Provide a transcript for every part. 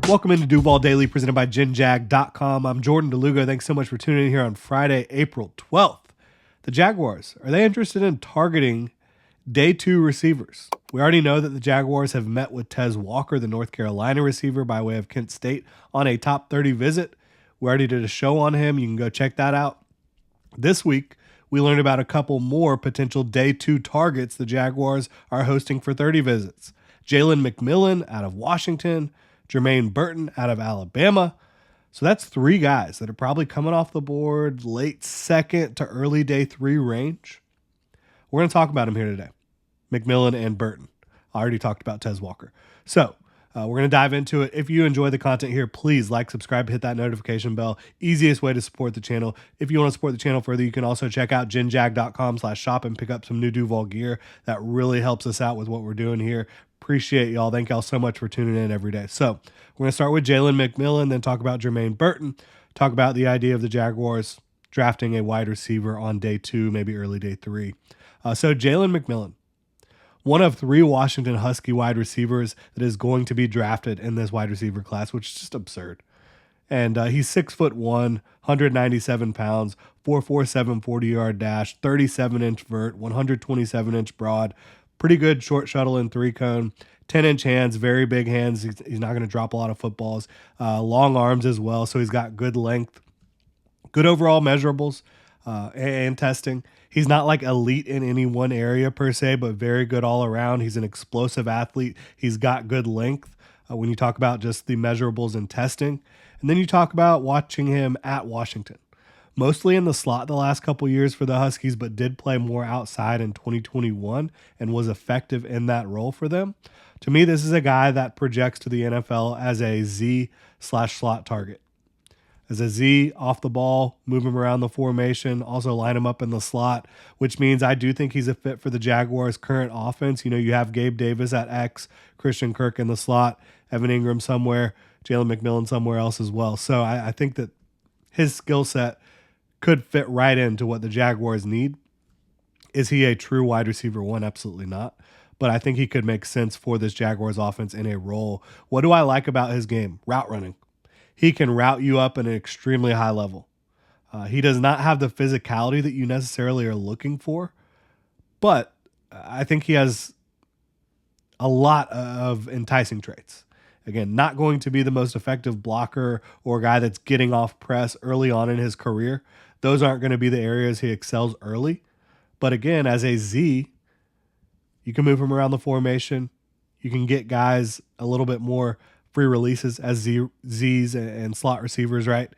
Welcome into Duval Daily, presented by GenJag.com. I'm Jordan Lugo. Thanks so much for tuning in here on Friday, April 12th. The Jaguars, are they interested in targeting day two receivers? We already know that the Jaguars have met with Tez Walker, the North Carolina receiver, by way of Kent State on a top 30 visit. We already did a show on him. You can go check that out. This week, we learned about a couple more potential day two targets the Jaguars are hosting for 30 visits. Jaylen McMillan out of Washington, Jermaine Burton out of Alabama. So that's three guys that are probably coming off the board late second to early day three range. We're going to talk about them here today. McMillan and Burton. I already talked about Tez Walker. So we're going to dive into it. If you enjoy the content here, please like, subscribe, hit that notification bell. Easiest way to support the channel. If you want to support the channel further, you can also check out genjag.com/shop and pick up some new Duval gear. That really helps us out with what we're doing here. Appreciate y'all. Thank y'all so much for tuning in every day. So we're going to start with Jaylen McMillan, then talk about Jermaine Burton, talk about the idea of the Jaguars drafting a wide receiver on day two, maybe early day three. So Jaylen McMillan, one of three Washington Husky wide receivers that is going to be drafted in this wide receiver class, which is just absurd. And he's 6'1", 197 pounds, 4.47 40-yard dash, 37-inch vert, 127-inch broad. Pretty good short shuttle and three cone, 10-inch hands, very big hands. He's not going to drop a lot of footballs. Long arms as well, so he's got good length, good overall measurables and testing. He's not like elite in any one area per se, but very good all around. He's an explosive athlete. He's got good length when you talk about just the measurables and testing. And then you talk about watching him at Washington. Mostly in the slot the last couple years for the Huskies, but did play more outside in 2021 and was effective in that role for them. To me, this is a guy that projects to the NFL as a Z/slot target. As a Z off the ball, move him around the formation, also line him up in the slot, which means I do think he's a fit for the Jaguars' current offense. You know, you have Gabe Davis at X, Christian Kirk in the slot, Evan Ingram somewhere, Jaylen McMillan somewhere else as well. So I think that his skill set could fit right into what the Jaguars need. Is he a true wide receiver one? Absolutely not. But I think he could make sense for this Jaguars offense in a role. What do I like about his game? Route running. He can route you up at an extremely high level. He does not have the physicality that you necessarily are looking for, but I think he has a lot of enticing traits. Again, not going to be the most effective blocker or guy that's getting off press early on in his career. Those aren't going to be the areas he excels early. But again, as a Z, you can move him around the formation. You can get guys a little bit more free releases as Zs and slot receivers, right?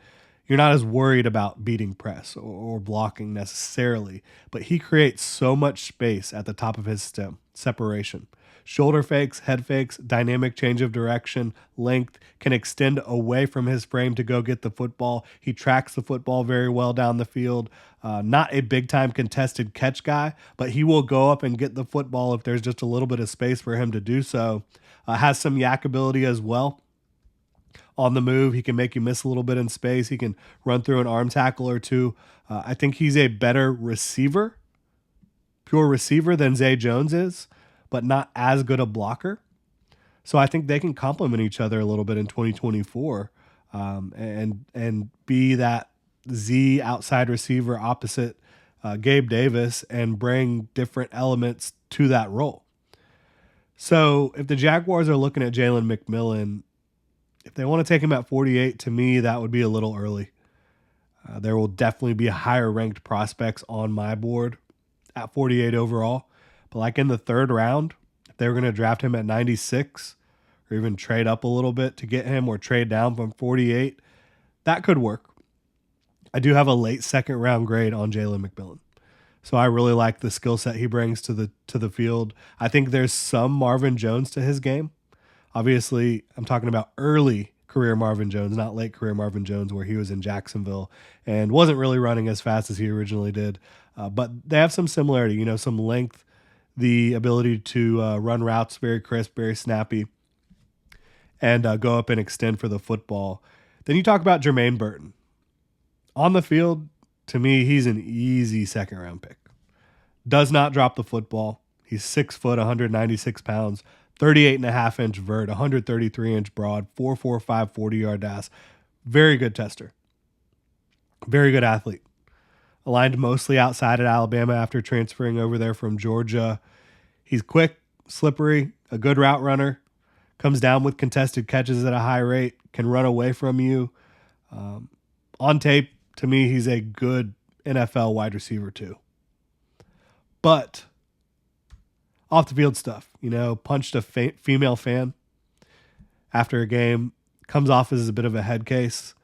You're not as worried about beating press or blocking necessarily, but he creates so much space at the top of his stem, separation. Shoulder fakes, head fakes, dynamic change of direction, length, can extend away from his frame to go get the football. He tracks the football very well down the field. Not a big-time contested catch guy, but he will go up and get the football if there's just a little bit of space for him to do so. Has some yak ability as well. On the move, he can make you miss a little bit in space. He can run through an arm tackle or two. I think he's a better receiver, pure receiver, than Zay Jones is, but not as good a blocker. So I think they can complement each other a little bit in 2024 and be that Z outside receiver opposite Gabe Davis and bring different elements to that role. So if the Jaguars are looking at Jaylen McMillan, if they want to take him at 48, to me, that would be a little early. There will definitely be higher ranked prospects on my board at 48 overall. But like in the third round, if they were going to draft him at 96 or even trade up a little bit to get him or trade down from 48, that could work. I do have a late second round grade on Jaylen McMillan. So I really like the skill set he brings to the field. I think there's some Marvin Jones to his game. Obviously, I'm talking about early career Marvin Jones, not late career Marvin Jones, where he was in Jacksonville and wasn't really running as fast as he originally did. But they have some similarity, some length, the ability to run routes very crisp, very snappy, and go up and extend for the football. Then you talk about Jermaine Burton. On the field, to me, he's an easy second-round pick. Does not drop the football. He's 6 foot, 196 pounds, 38.5-inch vert, 133-inch broad, 4.45 40-yard dash. Very good tester. Very good athlete. Aligned mostly outside at Alabama after transferring over there from Georgia. He's quick, slippery, a good route runner, comes down with contested catches at a high rate, can run away from you. On tape, to me, he's a good NFL wide receiver too. But off the field stuff, punched a female fan after a game, comes off as a bit of a head case.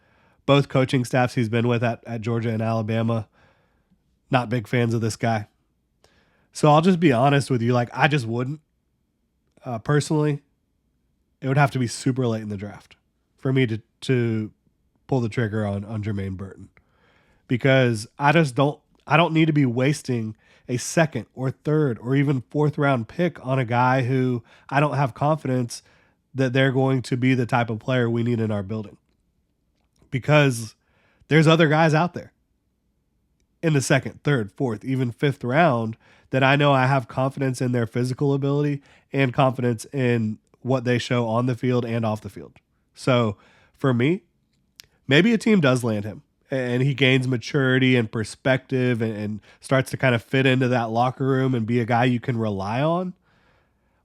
Both coaching staffs he's been with at Georgia and Alabama, not big fans of this guy. So I'll just be honest with you. I just wouldn't. Personally, it would have to be super late in the draft for me to pull the trigger on Jermaine Burton. Because I don't need to be wasting a second or third or even fourth round pick on a guy who I don't have confidence that they're going to be the type of player we need in our building. Because there's other guys out there in the second, third, fourth, even fifth round that I know I have confidence in their physical ability and confidence in what they show on the field and off the field. So for me, maybe a team does land him and he gains maturity and perspective and starts to kind of fit into that locker room and be a guy you can rely on.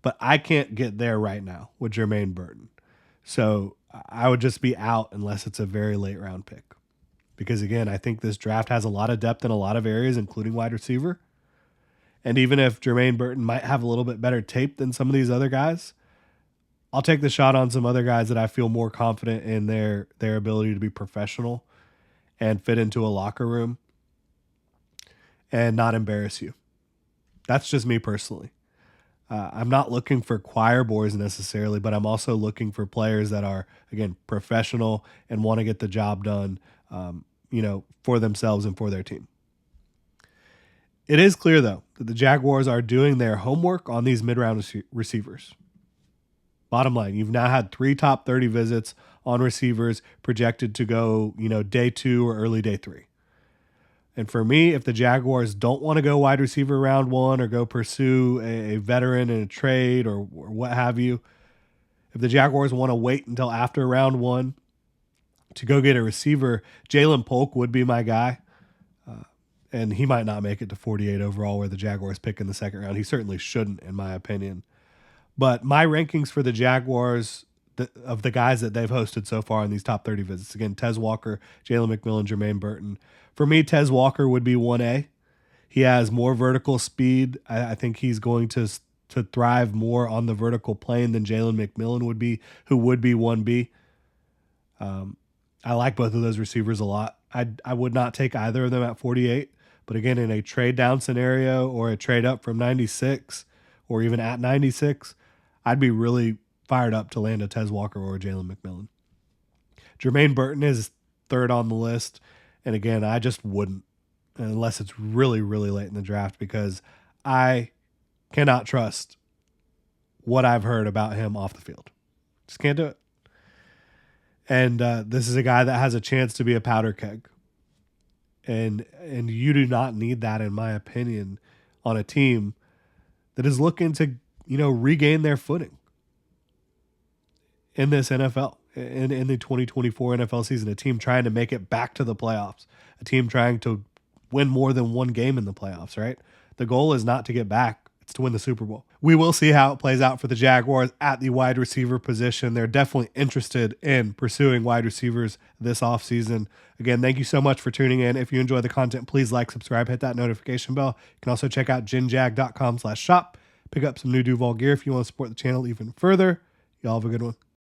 But I can't get there right now with Jermaine Burton. So I would just be out unless it's a very late round pick. Because again, I think this draft has a lot of depth in a lot of areas, including wide receiver. And even if Jermaine Burton might have a little bit better tape than some of these other guys, I'll take the shot on some other guys that I feel more confident in their ability to be professional and fit into a locker room and not embarrass you. That's just me personally. I'm not looking for choir boys necessarily, but I'm also looking for players that are, again, professional and want to get the job done, for themselves and for their team. It is clear, though, that the Jaguars are doing their homework on these mid-round receivers. Bottom line, you've now had 3 top 30 visits on receivers projected to go, day 2 or early day 3. And for me, if the Jaguars don't want to go wide receiver round 1 or go pursue a veteran in a trade or what have you, if the Jaguars want to wait until after round 1 to go get a receiver, Jaylen Polk would be my guy. And he might not make it to 48 overall where the Jaguars pick in the second round. He certainly shouldn't, in my opinion. But my rankings for the Jaguars of the guys that they've hosted so far in these top 30 visits, again, Tez Walker, Jalen McMillan, Jermaine Burton. For me, Tez Walker would be 1A. He has more vertical speed. I think he's going to thrive more on the vertical plane than Jalen McMillan would be, who would be 1B. I like both of those receivers a lot. I would not take either of them at 48. But again, in a trade down scenario or a trade up from 96 or even at 96, I'd be really fired up to land a Tez Walker or a Jalen McMillan. Jermaine Burton is third on the list. And again, I just wouldn't unless it's really, really late in the draft because I cannot trust what I've heard about him off the field. Just can't do it. And this is a guy that has a chance to be a powder keg. And you do not need that, in my opinion, on a team that is looking to, regain their footing in this NFL, in the 2024 NFL season. A team trying to make it back to the playoffs. A team trying to win more than one game in the playoffs, right? The goal is not to get back. It's to win the Super Bowl. We will see how it plays out for the Jaguars at the wide receiver position. They're definitely interested in pursuing wide receivers this offseason. Again, thank you so much for tuning in. If you enjoy the content, please like, subscribe, hit that notification bell. You can also check out ginjag.com/shop. Pick up some new Duval gear if you want to support the channel even further. Y'all have a good one.